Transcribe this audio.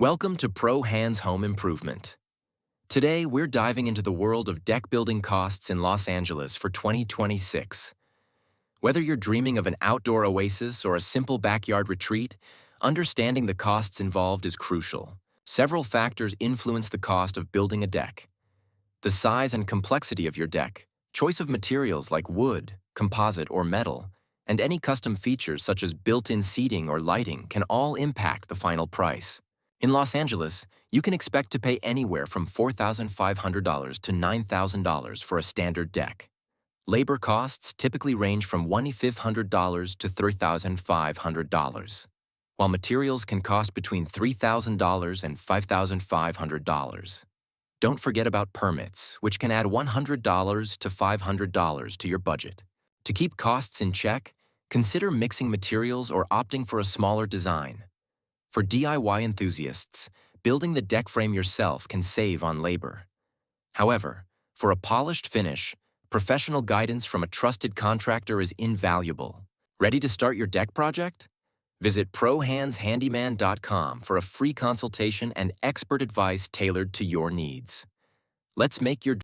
Welcome to Pro Hands Home Improvement. Today, we're diving into the world of deck building costs in Los Angeles for 2026. Whether you're dreaming of an outdoor oasis or a simple backyard retreat, understanding the costs involved is crucial. Several factors influence the cost of building a deck. The size and complexity of your deck, choice of materials like wood, composite, or metal, and any custom features such as built-in seating or lighting can all impact the final price. In Los Angeles, you can expect to pay anywhere from $4,500 to $9,000 for a standard deck. Labor costs typically range from $1,500 to $3,500, while materials can cost between $3,000 and $5,500. Don't forget about permits, which can add $100 to $500 to your budget. To keep costs in check, consider mixing materials or opting for a smaller design. For DIY enthusiasts, building the deck frame yourself can save on labor. However, for a polished finish, professional guidance from a trusted contractor is invaluable. Ready to start your deck project? Visit ProHandsHandyman.com for a free consultation and expert advice tailored to your needs. Let's make your